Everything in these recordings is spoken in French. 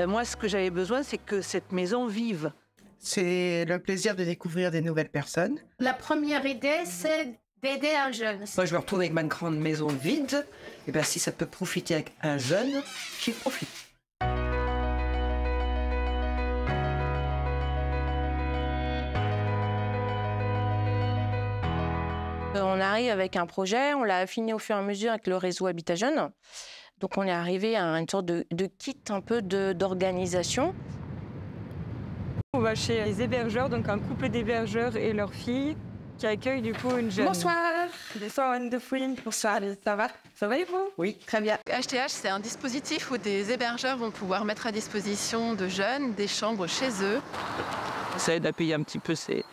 Moi, ce que j'avais besoin, c'est que cette maison vive. C'est le plaisir de découvrir des nouvelles personnes. La première idée, c'est d'aider un jeune. Moi, je me retrouve avec ma grande maison vide. Et bien, si ça peut profiter avec un jeune, j'y profite. On arrive avec un projet, on l'a affiné au fur et à mesure avec le réseau Habitat Jeune. Donc on est arrivé à une sorte de kit un peu d'organisation. On va chez les hébergeurs, donc un couple d'hébergeurs et leur fille qui accueillent du coup une jeune. Bonsoir. Bonsoir Anne de Fouine. Bonsoir, ça va? Ça va et vous? Oui. Très bien. HTH, c'est un dispositif où des hébergeurs vont pouvoir mettre à disposition de jeunes des chambres chez eux. Ça aide à payer un petit peu ses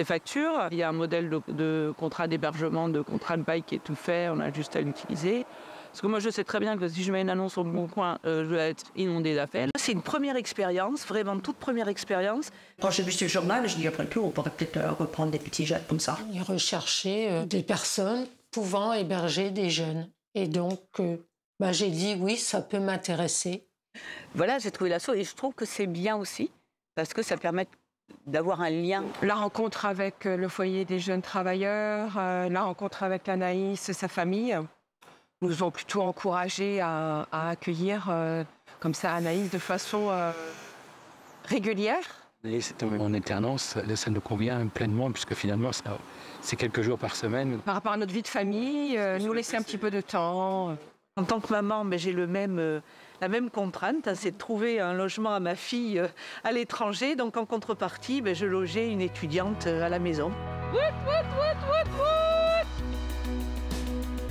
factures. Il y a un modèle de contrat d'hébergement, de contrat de bail qui est tout fait, on a juste à l'utiliser. Parce que moi, je sais très bien que si je mets une annonce au bon coin, je vais être inondée d'appels. C'est une première expérience, vraiment toute première expérience. Quand j'ai vu ce journal, je dis après tout, on pourrait peut-être reprendre des petits jeunes comme ça. Il recherchait des personnes pouvant héberger des jeunes. Et donc, j'ai dit oui, ça peut m'intéresser. Voilà, j'ai trouvé l'asso et je trouve que c'est bien aussi, parce que ça permet d'avoir un lien. La rencontre avec le foyer des jeunes travailleurs, la rencontre avec Anaïs, sa famille, nous ont plutôt encouragés à accueillir comme ça Anaïs de façon régulière. Et c'est en alternance, ça nous convient pleinement puisque finalement c'est quelques jours par semaine. Par rapport à notre vie de famille, nous laisser un petit peu de temps. En tant que maman, j'ai la même contrainte, c'est de trouver un logement à ma fille à l'étranger. Donc en contrepartie, je logeais une étudiante à la maison.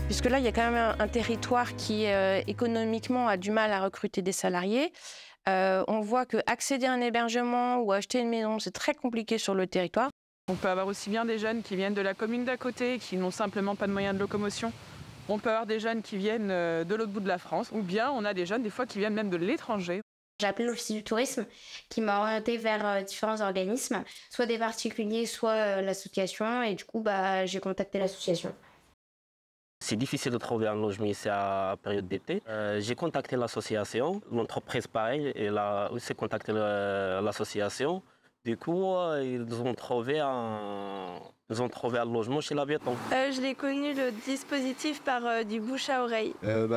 Puisque là, il y a quand même un territoire qui, économiquement, a du mal à recruter des salariés. On voit qu'accéder à un hébergement ou acheter une maison, c'est très compliqué sur le territoire. On peut avoir aussi bien des jeunes qui viennent de la commune d'à côté, qui n'ont simplement pas de moyens de locomotion. On peut avoir des jeunes qui viennent de l'autre bout de la France, ou bien on a des jeunes, des fois, qui viennent même de l'étranger. J'ai appelé l'Office du tourisme qui m'a orientée vers différents organismes, soit des particuliers, soit l'association. Et du coup, j'ai contacté l'association. C'est difficile de trouver un logement ici à la période d'été. J'ai contacté l'association, l'entreprise pareil, elle a aussi contacté l'association. Du coup, ils ont trouvé un logement chez l'habitant. Je l'ai connu le dispositif par du bouche à oreille.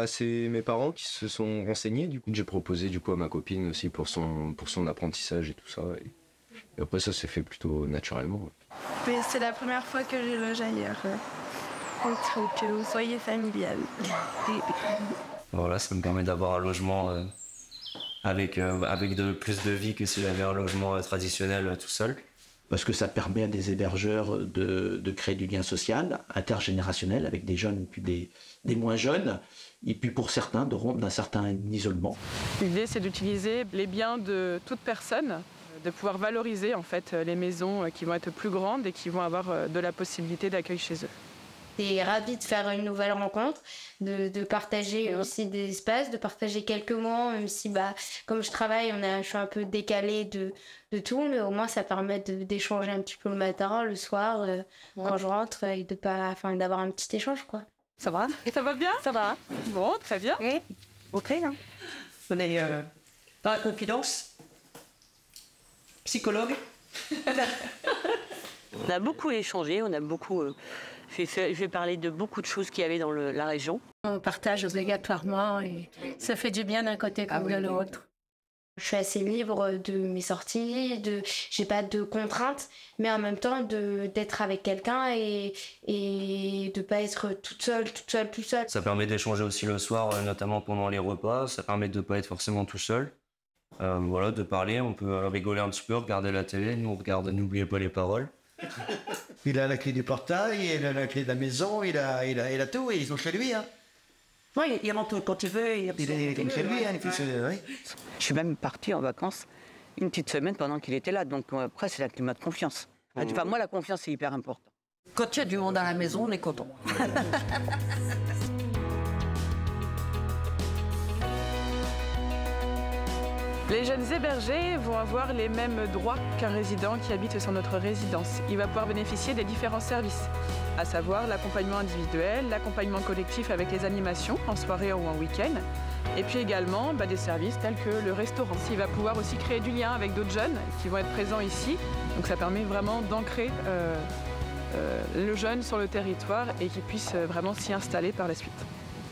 C'est mes parents qui se sont renseignés. Du coup, j'ai proposé à ma copine aussi pour son apprentissage et tout ça. Et après, ça s'est fait plutôt naturellement. Mais c'est la première fois que je loge ailleurs. Donc, vous soyez familial. Voilà, ça me permet d'avoir un logement avec plus de vie que si j'avais un logement traditionnel tout seul. Parce que ça permet à des hébergeurs de créer du lien social, intergénérationnel, avec des jeunes et puis des moins jeunes, et puis pour certains, de rompre d'un certain isolement. L'idée, c'est d'utiliser les biens de toute personne, de pouvoir valoriser en fait les maisons qui vont être plus grandes et qui vont avoir de la possibilité d'accueil chez eux. J'étais ravie de faire une nouvelle rencontre, de partager aussi des espaces, de partager quelques moments, même si comme je travaille, je suis un peu décalée de tout, mais au moins ça permet d'échanger un petit peu le matin, le soir, quand je rentre, et d'avoir un petit échange, quoi. Ça va? Et ça va bien? Ça va. Bon, très bien. Oui. Ok. On est dans la confidence. Psychologue. On a beaucoup échangé, on a beaucoup... Je vais parler de beaucoup de choses qu'il y avait dans la région. On partage obligatoirement et ça fait du bien d'un côté comme de l'autre. Je suis assez libre de mes sorties, j'ai pas de contraintes, mais en même temps d'être avec quelqu'un et de pas être toute seule. Ça permet d'échanger aussi le soir, notamment pendant les repas. Ça permet de pas être forcément tout seul. De parler, on peut rigoler un petit peu, regarder la télé, nous on regarde, n'oubliez pas les paroles. Il a la clé du portail, il a la clé de la maison, il a tout, et ils sont chez lui. Hein. Oui, il rentre quand il veut, il est chez lui. Hein, oui. Je suis même partie en vacances une petite semaine pendant qu'il était là, donc après c'est la climat de confiance. Enfin, moi la confiance c'est hyper important. Quand il y a du monde à la maison, on est content. Les jeunes hébergés vont avoir les mêmes droits qu'un résident qui habite sur notre résidence. Il va pouvoir bénéficier des différents services. à savoir l'accompagnement individuel, l'accompagnement collectif avec les animations en soirée ou en week-end, et puis également des services tels que le restaurant. Il va pouvoir aussi créer du lien avec d'autres jeunes qui vont être présents ici, donc ça permet vraiment d'ancrer le jeune sur le territoire et qu'il puisse vraiment s'y installer par la suite.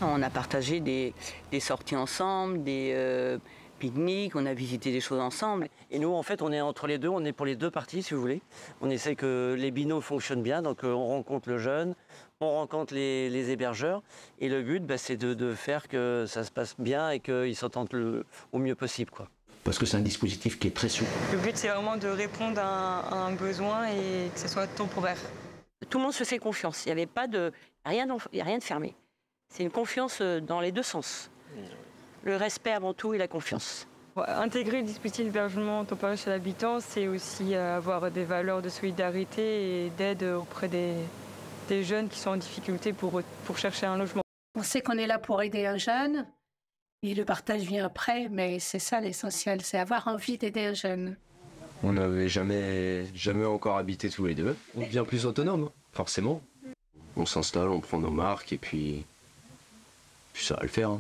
On a partagé des sorties ensemble, des pique-niques, on a visité des choses ensemble. Et nous, en fait, on est entre les deux, on est pour les deux parties, si vous voulez. On essaie que les binômes fonctionnent bien, donc on rencontre le jeune, on rencontre les hébergeurs, et le but, c'est de faire que ça se passe bien et qu'ils s'entendent au mieux possible, quoi. Parce que c'est un dispositif qui est très souple. Le but, c'est vraiment de répondre à un besoin et que ce soit temporaire. Tout le monde se fait confiance, il n'y avait pas rien de fermé. C'est une confiance dans les deux sens. Le respect avant tout et la confiance. Intégrer le dispositif d'hébergement temporaire chez l'habitant, c'est aussi avoir des valeurs de solidarité et d'aide auprès des jeunes qui sont en difficulté pour chercher un logement. On sait qu'on est là pour aider un jeune et le partage vient après, mais c'est ça l'essentiel, c'est avoir envie d'aider un jeune. On n'avait jamais encore habité tous les deux. On devient plus autonome, forcément. On s'installe, on prend nos marques et puis ça va le faire.